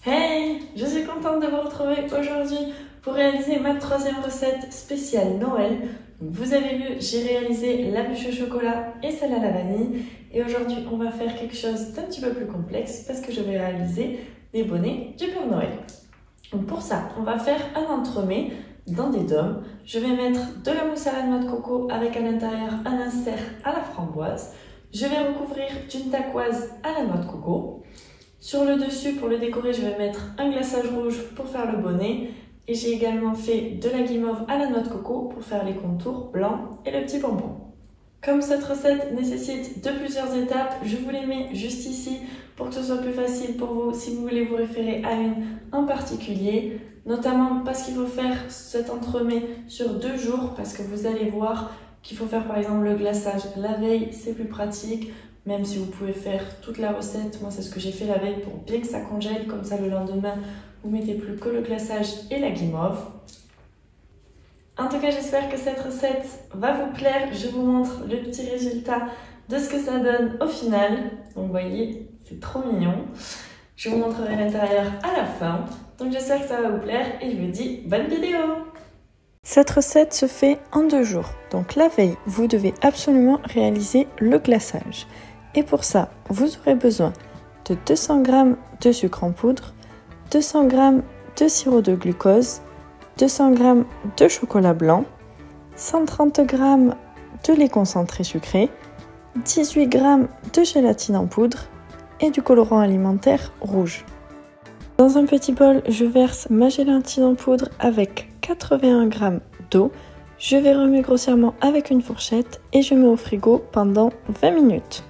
Hey, je suis contente de vous retrouver aujourd'hui pour réaliser ma troisième recette spéciale Noël. Vous avez vu, j'ai réalisé la bûche au chocolat et celle à la vanille. Et aujourd'hui, on va faire quelque chose d'un petit peu plus complexe parce que je vais réaliser des bonnets du Père Noël. Donc pour ça, on va faire un entremets dans des dômes. Je vais mettre de la mousse à la noix de coco avec à l'intérieur un insert à la framboise. Je vais recouvrir d'une tackoise à la noix de coco. Sur le dessus, pour le décorer, je vais mettre un glaçage rouge pour faire le bonnet. Et j'ai également fait de la guimauve à la noix de coco pour faire les contours blancs et le petit bonbon. Comme cette recette nécessite de plusieurs étapes, je vous les mets juste ici pour que ce soit plus facile pour vous si vous voulez vous référer à une en particulier. Notamment parce qu'il faut faire cet entremets sur 2 jours parce que vous allez voir qu'il faut faire par exemple le glaçage la veille, c'est plus pratique. Même si vous pouvez faire toute la recette, moi c'est ce que j'ai fait la veille pour bien que ça congèle, comme ça le lendemain vous mettez plus que le glaçage et la guimauve. En tout cas j'espère que cette recette va vous plaire, je vous montre le petit résultat de ce que ça donne au final. Donc vous voyez, c'est trop mignon. Je vous montrerai l'intérieur à la fin. Donc j'espère que ça va vous plaire et je vous dis bonne vidéo. Cette recette se fait en 2 jours. Donc la veille, vous devez absolument réaliser le glaçage. Et pour ça, vous aurez besoin de 200 g de sucre en poudre, 200 g de sirop de glucose, 200 g de chocolat blanc, 130 g de lait concentré sucré, 18 g de gélatine en poudre et du colorant alimentaire rouge. Dans un petit bol, je verse ma gélatine en poudre avec 81 g d'eau. Je vais remuer grossièrement avec une fourchette et je mets au frigo pendant 20 minutes.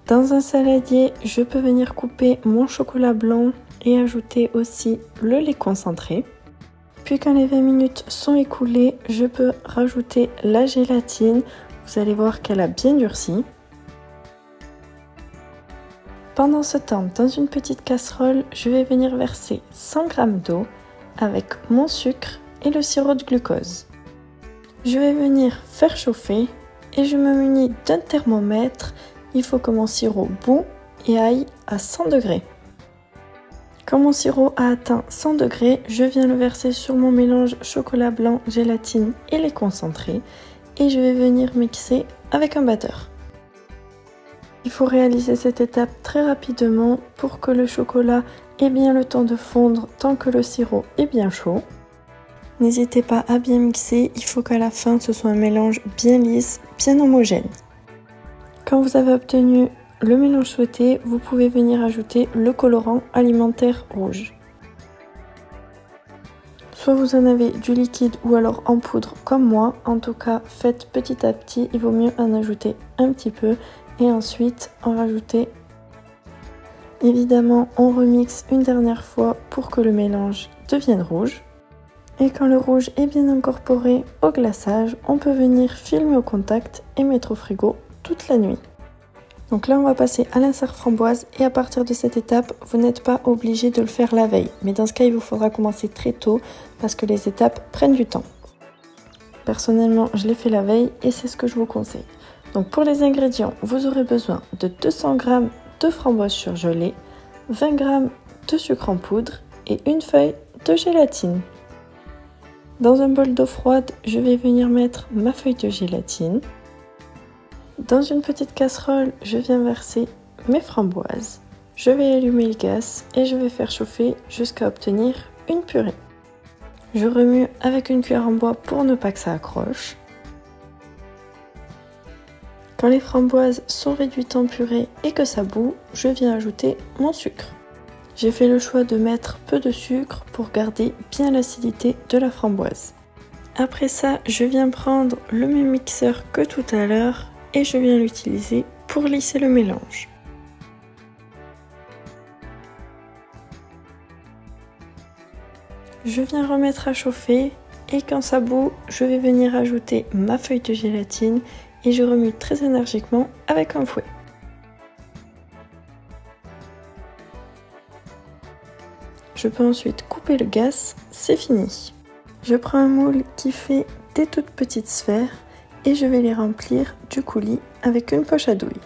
Dans un saladier, je peux venir couper mon chocolat blanc et ajouter aussi le lait concentré. Puis quand les 20 minutes sont écoulées, je peux rajouter la gélatine. Vous allez voir qu'elle a bien durci. Pendant ce temps, dans une petite casserole, je vais venir verser 100 g d'eau avec mon sucre et le sirop de glucose. Je vais venir faire chauffer et je me munis d'un thermomètre. Il faut que mon sirop bout et aille à 100 degrés. Quand mon sirop a atteint 100 degrés, je viens le verser sur mon mélange chocolat blanc, gélatine et lait concentré et je vais venir mixer avec un batteur. Il faut réaliser cette étape très rapidement pour que le chocolat ait bien le temps de fondre tant que le sirop est bien chaud. N'hésitez pas à bien mixer, il faut qu'à la fin ce soit un mélange bien lisse, bien homogène. Quand vous avez obtenu le mélange souhaité, vous pouvez venir ajouter le colorant alimentaire rouge. Soit vous en avez du liquide ou alors en poudre comme moi, en tout cas faites petit à petit, il vaut mieux en ajouter un petit peu et ensuite en rajouter. Évidemment, on remixe une dernière fois pour que le mélange devienne rouge. Et quand le rouge est bien incorporé au glaçage, on peut venir filmer au contact et mettre au frigo toute la nuit. Donc là on va passer à l'insert framboise et à partir de cette étape, vous n'êtes pas obligé de le faire la veille. Mais dans ce cas, il vous faudra commencer très tôt parce que les étapes prennent du temps. Personnellement, je l'ai fait la veille et c'est ce que je vous conseille. Donc pour les ingrédients, vous aurez besoin de 200 g de framboise surgelée, 20 g de sucre en poudre et une feuille de gélatine. Dans un bol d'eau froide, je vais venir mettre ma feuille de gélatine. Dans une petite casserole, je viens verser mes framboises. Je vais allumer le gaz et je vais faire chauffer jusqu'à obtenir une purée. Je remue avec une cuillère en bois pour ne pas que ça accroche. Quand les framboises sont réduites en purée et que ça bout, je viens ajouter mon sucre. J'ai fait le choix de mettre peu de sucre pour garder bien l'acidité de la framboise. Après ça, je viens prendre le même mixeur que tout à l'heure et je viens l'utiliser pour lisser le mélange. Je viens remettre à chauffer et quand ça bout, je vais venir ajouter ma feuille de gélatine et je remue très énergiquement avec un fouet. Je peux ensuite couper le gaz, c'est fini. Je prends un moule qui fait des toutes petites sphères et je vais les remplir du coulis avec une poche à douille.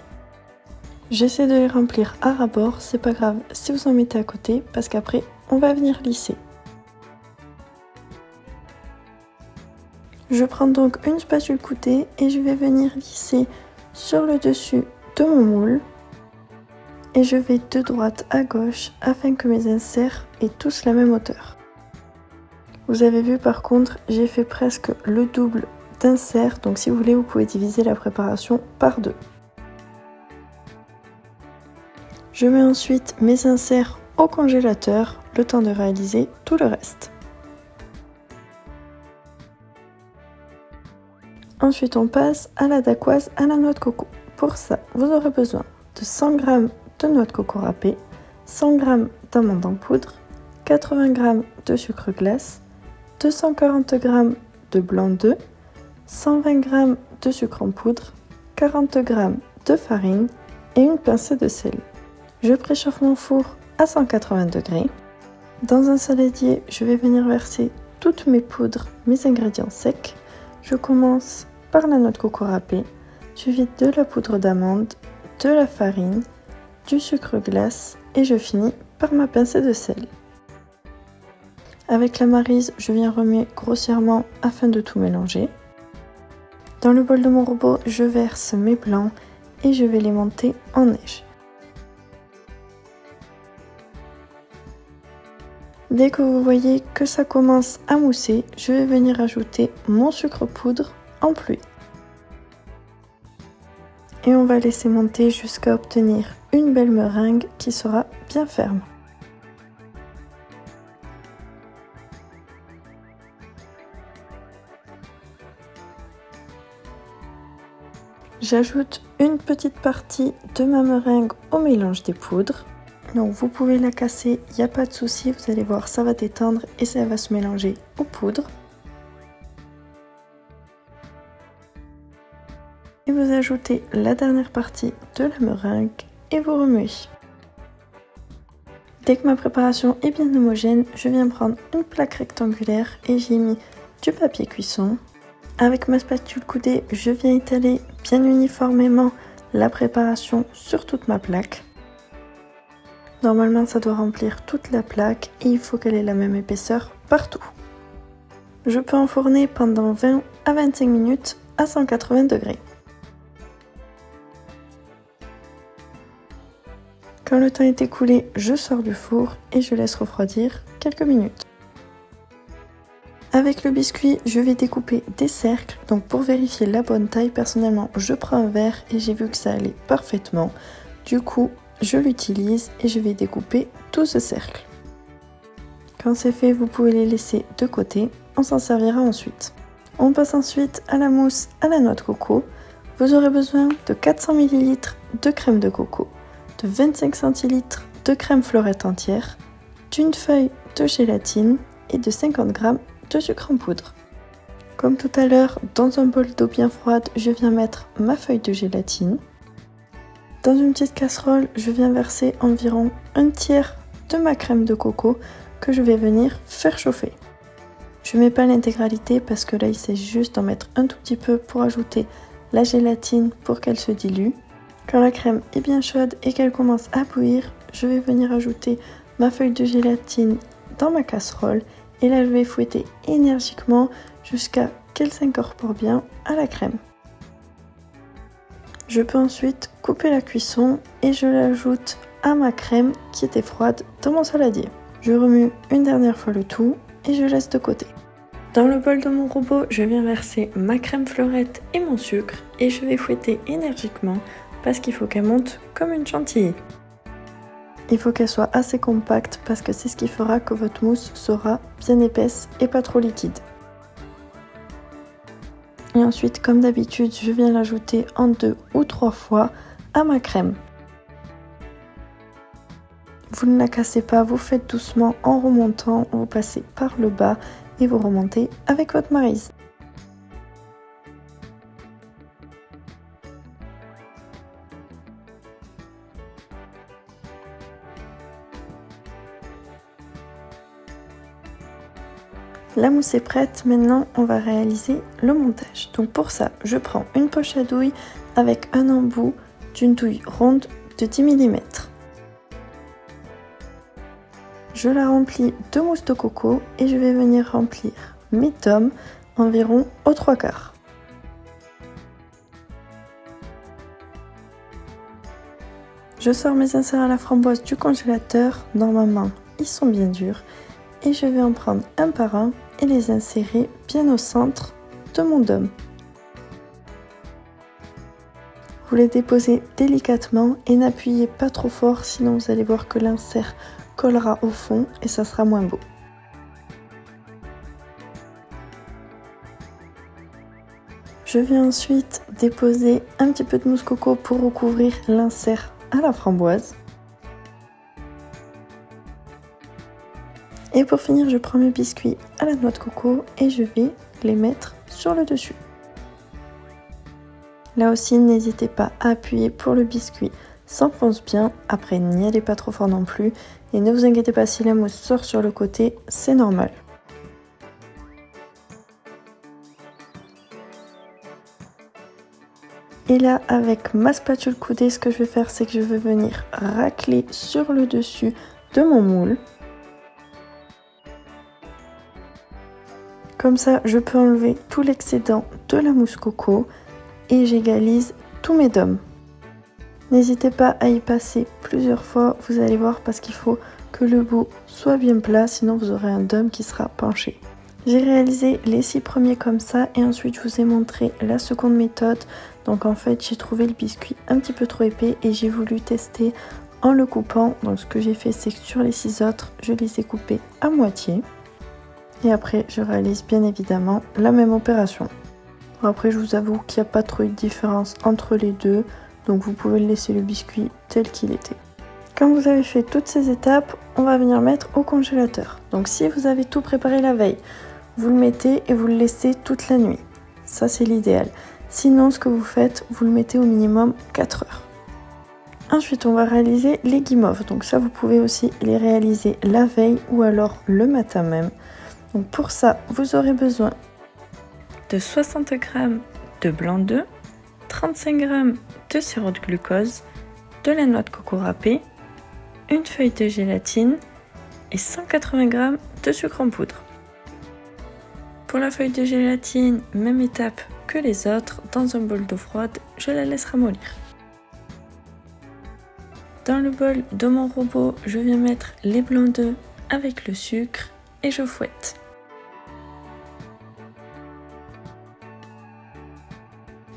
J'essaie de les remplir à ras-bord, c'est pas grave si vous en mettez à côté parce qu'après on va venir lisser. Je prends donc une spatule coudée et je vais venir lisser sur le dessus de mon moule. Et je vais de droite à gauche afin que mes inserts aient tous la même hauteur. Vous avez vu par contre, j'ai fait presque le double d'inserts, donc si vous voulez, vous pouvez diviser la préparation par 2. Je mets ensuite mes inserts au congélateur, le temps de réaliser tout le reste. Ensuite, on passe à la dacquoise à la noix de coco. Pour ça, vous aurez besoin de 100 g de noix de coco râpée, 100 g d'amandes en poudre, 80 g de sucre glace, 240 g de blanc d'œuf, 120 g de sucre en poudre, 40 g de farine et une pincée de sel. Je préchauffe mon four à 180 degrés. Dans un saladier, je vais venir verser toutes mes poudres, mes ingrédients secs. Je commence par la noix de coco râpée, suivi de la poudre d'amande, de la farine, du sucre glace et je finis par ma pincée de sel. Avec la maryse, je viens remuer grossièrement afin de tout mélanger. Dans le bol de mon robot, je verse mes blancs et je vais les monter en neige. Dès que vous voyez que ça commence à mousser, je vais venir ajouter mon sucre poudre en pluie. Et on va laisser monter jusqu'à obtenir une belle meringue qui sera bien ferme. J'ajoute une petite partie de ma meringue au mélange des poudres. Donc vous pouvez la casser, il n'y a pas de souci, vous allez voir, ça va détendre et ça va se mélanger aux poudres. Et vous ajoutez la dernière partie de la meringue et vous remuez. Dès que ma préparation est bien homogène, je viens prendre une plaque rectangulaire et j'y ai mis du papier cuisson. Avec ma spatule coudée, je viens étaler bien uniformément la préparation sur toute ma plaque. Normalement, ça doit remplir toute la plaque et il faut qu'elle ait la même épaisseur partout. Je peux enfourner pendant 20 à 25 minutes à 180 degrés. Quand le temps est écoulé, je sors du four et je laisse refroidir quelques minutes. Avec le biscuit, je vais découper des cercles. Donc pour vérifier la bonne taille, personnellement, je prends un verre et j'ai vu que ça allait parfaitement. Du coup, je l'utilise et je vais découper tout ce cercle. Quand c'est fait, vous pouvez les laisser de côté. On s'en servira ensuite. On passe ensuite à la mousse à la noix de coco. Vous aurez besoin de 400 ml de crème de coco, de 25 cl de crème fleurette entière, d'une feuille de gélatine et de 50 g de sucre en poudre. Comme tout à l'heure, dans un bol d'eau bien froide, je viens mettre ma feuille de gélatine. Dans une petite casserole, je viens verser environ un tiers de ma crème de coco que je vais venir faire chauffer. Je ne mets pas l'intégralité parce que là il s'agit juste d'en mettre un tout petit peu pour ajouter la gélatine pour qu'elle se dilue. Quand la crème est bien chaude et qu'elle commence à bouillir, je vais venir ajouter ma feuille de gélatine dans ma casserole et là je vais fouetter énergiquement jusqu'à qu'elle s'incorpore bien à la crème. Je peux ensuite couper la cuisson et je l'ajoute à ma crème qui était froide dans mon saladier. Je remue une dernière fois le tout et je laisse de côté. Dans le bol de mon robot, je viens verser ma crème fleurette et mon sucre et je vais fouetter énergiquement parce qu'il faut qu'elle monte comme une chantilly. Il faut qu'elle soit assez compacte parce que c'est ce qui fera que votre mousse sera bien épaisse et pas trop liquide. Et ensuite, comme d'habitude, je viens l'ajouter en 2 ou 3 fois à ma crème. Vous ne la cassez pas, vous faites doucement en remontant, vous passez par le bas et vous remontez avec votre maryse. La mousse est prête, maintenant on va réaliser le montage. Donc pour ça, je prends une poche à douille avec un embout d'une douille ronde de 10 mm. je la remplis de mousse de coco et je vais venir remplir mes tomes environ aux 3/4. Je sors mes inserts à la framboise du congélateur, normalement ils sont bien durs, et je vais en prendre un par un et les insérer bien au centre de mon dôme. Vous les déposez délicatement et n'appuyez pas trop fort, sinon vous allez voir que l'insert collera au fond et ça sera moins beau. Je vais ensuite déposer un petit peu de mousse coco pour recouvrir l'insert à la framboise. Et pour finir, je prends mes biscuits à la noix de coco et je vais les mettre sur le dessus. Là aussi, n'hésitez pas à appuyer pour le biscuit s'enfonce bien. Après, n'y allez pas trop fort non plus. Et ne vous inquiétez pas si la mousse sort sur le côté, c'est normal. Et là, avec ma spatule coudée, ce que je vais faire, c'est que je vais venir racler sur le dessus de mon moule. Comme ça, je peux enlever tout l'excédent de la mousse coco et j'égalise tous mes dômes. N'hésitez pas à y passer plusieurs fois, vous allez voir, parce qu'il faut que le bout soit bien plat, sinon vous aurez un dôme qui sera penché. J'ai réalisé les 6 premiers comme ça et ensuite je vous ai montré la seconde méthode. Donc en fait, j'ai trouvé le biscuit un petit peu trop épais et j'ai voulu tester en le coupant. Donc ce que j'ai fait, c'est que sur les 6 autres, je les ai coupés à moitié. Et après, je réalise bien évidemment la même opération. Après, je vous avoue qu'il n'y a pas trop de différence entre les deux. Donc vous pouvez laisser le biscuit tel qu'il était. Quand vous avez fait toutes ces étapes, on va venir mettre au congélateur. Donc si vous avez tout préparé la veille, vous le mettez et vous le laissez toute la nuit. Ça, c'est l'idéal. Sinon, ce que vous faites, vous le mettez au minimum 4 heures. Ensuite, on va réaliser les guimauves. Donc ça, vous pouvez aussi les réaliser la veille ou alors le matin même. Donc pour ça, vous aurez besoin de 60 g de blanc d'œuf, 35 g de sirop de glucose, de la noix de coco râpée, une feuille de gélatine et 180 g de sucre en poudre. Pour la feuille de gélatine, même étape que les autres, dans un bol d'eau froide, je la laisse ramollir. Dans le bol de mon robot, je viens mettre les blancs d'œufs avec le sucre et je fouette.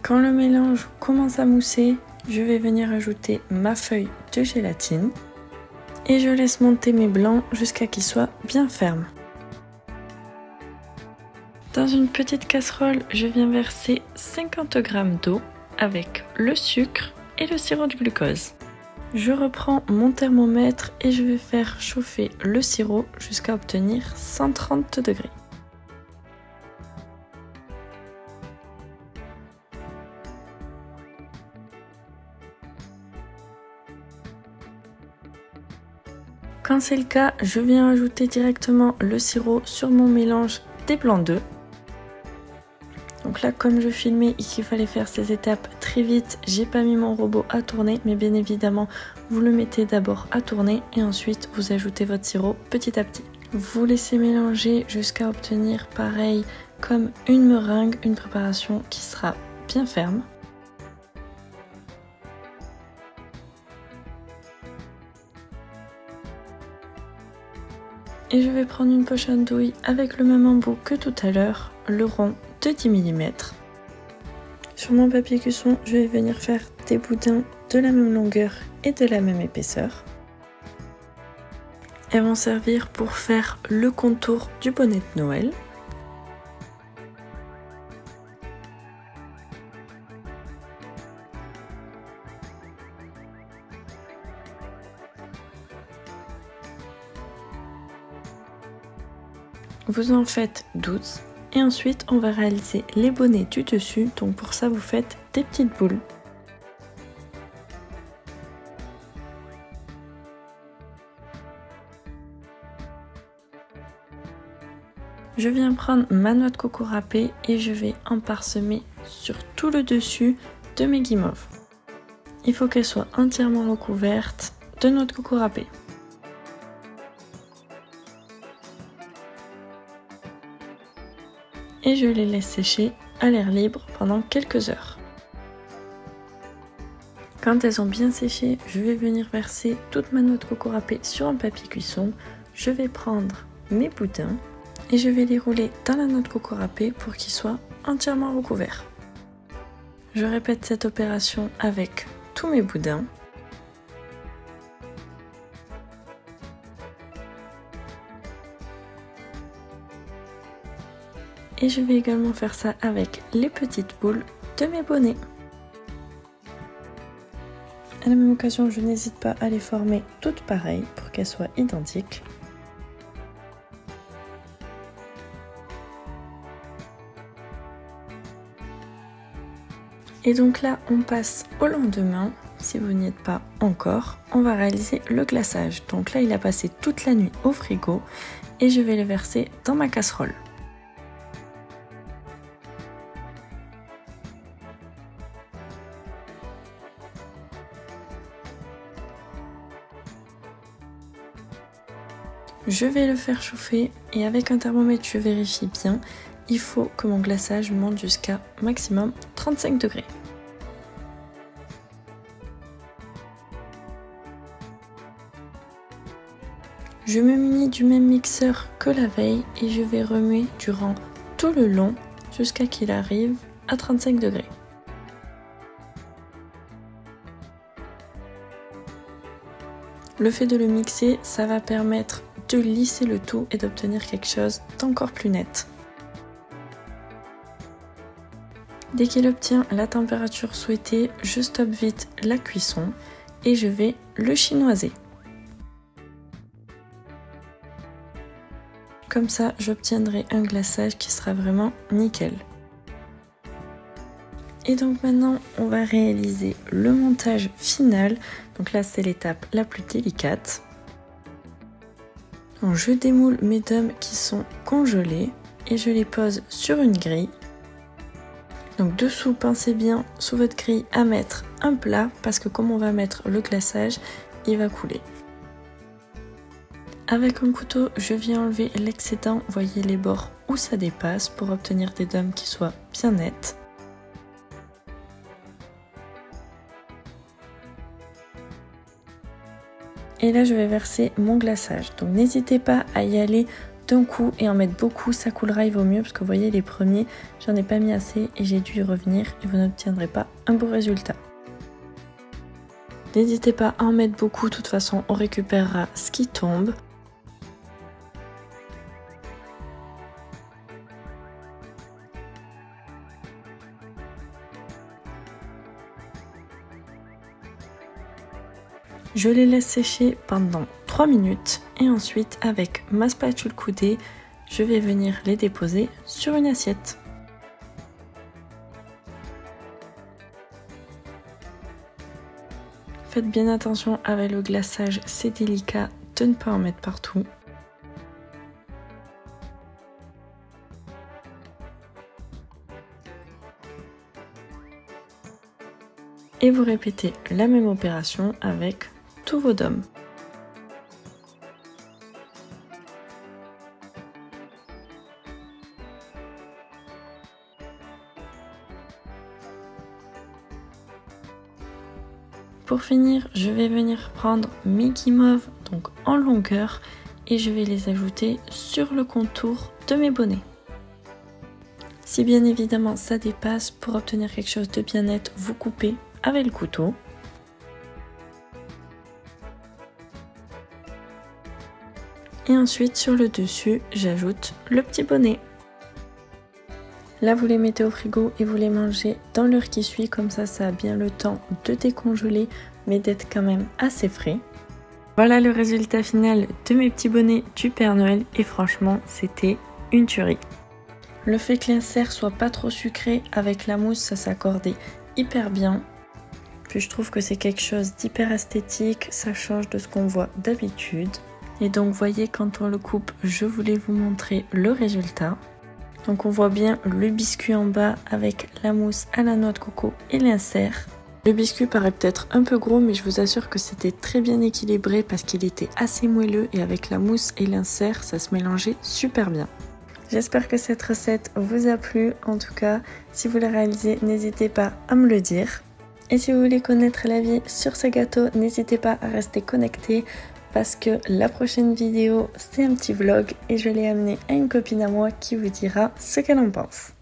Quand le mélange commence à mousser, je vais venir ajouter ma feuille de gélatine et je laisse monter mes blancs jusqu'à qu'ils soient bien fermes. Dans une petite casserole, je viens verser 50 g d'eau avec le sucre et le sirop de glucose. Je reprends mon thermomètre et je vais faire chauffer le sirop jusqu'à obtenir 130 degrés. Quand c'est le cas, je viens ajouter directement le sirop sur mon mélange des blancs d'œufs. Donc là, comme je filmais et qu'il fallait faire ces étapes très vite, j'ai pas mis mon robot à tourner, mais bien évidemment, vous le mettez d'abord à tourner et ensuite vous ajoutez votre sirop petit à petit. Vous laissez mélanger jusqu'à obtenir pareil comme une meringue, une préparation qui sera bien ferme. Et je vais prendre une poche à douille avec le même embout que tout à l'heure, le rond de 10 mm. Sur mon papier cuisson, je vais venir faire des boudins de la même longueur et de la même épaisseur. Elles vont servir pour faire le contour du bonnet de Noël. Vous en faites 12 et ensuite on va réaliser les bonnets du dessus. Donc pour ça vous faites des petites boules. Je viens prendre ma noix de coco râpée et je vais en parsemer sur tout le dessus de mes guimauves. Il faut qu'elles soient entièrement recouvertes de noix de coco râpée. et je les laisse sécher à l'air libre pendant quelques heures. Quand elles ont bien séché, je vais venir verser toute ma noix de coco râpée sur un papier cuisson. Je vais prendre mes boudins et je vais les rouler dans la noix de coco râpée pour qu'ils soient entièrement recouverts. Je répète cette opération avec tous mes boudins. Et je vais également faire ça avec les petites boules de mes bonnets. À la même occasion, je n'hésite pas à les former toutes pareilles pour qu'elles soient identiques. Et donc là, on passe au lendemain. Si vous n'y êtes pas encore, on va réaliser le glaçage. Donc là, il a passé toute la nuit au frigo et je vais le verser dans ma casserole. Je vais le faire chauffer et avec un thermomètre, je vérifie bien. Il faut que mon glaçage monte jusqu'à maximum 35 degrés. Je me munis du même mixeur que la veille et je vais remuer durant tout le long jusqu'à qu'il arrive à 35 degrés. Le fait de le mixer, ça va permettre de lisser le tout et d'obtenir quelque chose d'encore plus net. Dès qu'il obtient la température souhaitée, je stoppe vite la cuisson et je vais le chinoiser. Comme ça, j'obtiendrai un glaçage qui sera vraiment nickel. Et donc maintenant, on va réaliser le montage final. Donc là, c'est l'étape la plus délicate. Donc, je démoule mes dômes qui sont congelés et je les pose sur une grille. Donc dessous, pensez bien sous votre grille à mettre un plat parce que comme on va mettre le glaçage, il va couler. Avec un couteau, je viens enlever l'excédent, voyez les bords où ça dépasse pour obtenir des dômes qui soient bien nets. Et là, je vais verser mon glaçage. Donc n'hésitez pas à y aller d'un coup et en mettre beaucoup, ça coulera, il vaut mieux parce que vous voyez les premiers, j'en ai pas mis assez et j'ai dû y revenir et vous n'obtiendrez pas un beau résultat. N'hésitez pas à en mettre beaucoup, de toute façon on récupérera ce qui tombe. Je les laisse sécher pendant 3 minutes et ensuite avec ma spatule coudée, je vais venir les déposer sur une assiette. Faites bien attention avec le glaçage, c'est délicat de ne pas en mettre partout. Et vous répétez la même opération avec tous vos dômes. Pour finir, je vais venir prendre mes guimauves donc en longueur et je vais les ajouter sur le contour de mes bonnets. Si bien évidemment ça dépasse, pour obtenir quelque chose de bien net, vous coupez avec le couteau. Et ensuite sur le dessus, j'ajoute le petit bonnet. Là vous les mettez au frigo et vous les mangez dans l'heure qui suit, comme ça ça a bien le temps de décongeler mais d'être quand même assez frais. Voilà le résultat final de mes petits bonnets du Père Noël et franchement c'était une tuerie. Le fait que l'insert soit pas trop sucré avec la mousse, ça s'accordait hyper bien. Puis je trouve que c'est quelque chose d'hyper esthétique, ça change de ce qu'on voit d'habitude. Et donc voyez, quand on le coupe, je voulais vous montrer le résultat. Donc on voit bien le biscuit en bas avec la mousse à la noix de coco et l'insert. Le biscuit paraît peut-être un peu gros, mais je vous assure que c'était très bien équilibré parce qu'il était assez moelleux et avec la mousse et l'insert, ça se mélangeait super bien. J'espère que cette recette vous a plu. En tout cas, si vous la réalisez, n'hésitez pas à me le dire. Et si vous voulez connaître l'avis sur ce gâteau, n'hésitez pas à rester connecté parce que la prochaine vidéo, c'est un petit vlog et je l'ai amené à une copine à moi qui vous dira ce qu'elle en pense.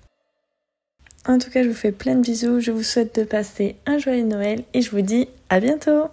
En tout cas, je vous fais plein de bisous, je vous souhaite de passer un joyeux Noël et je vous dis à bientôt!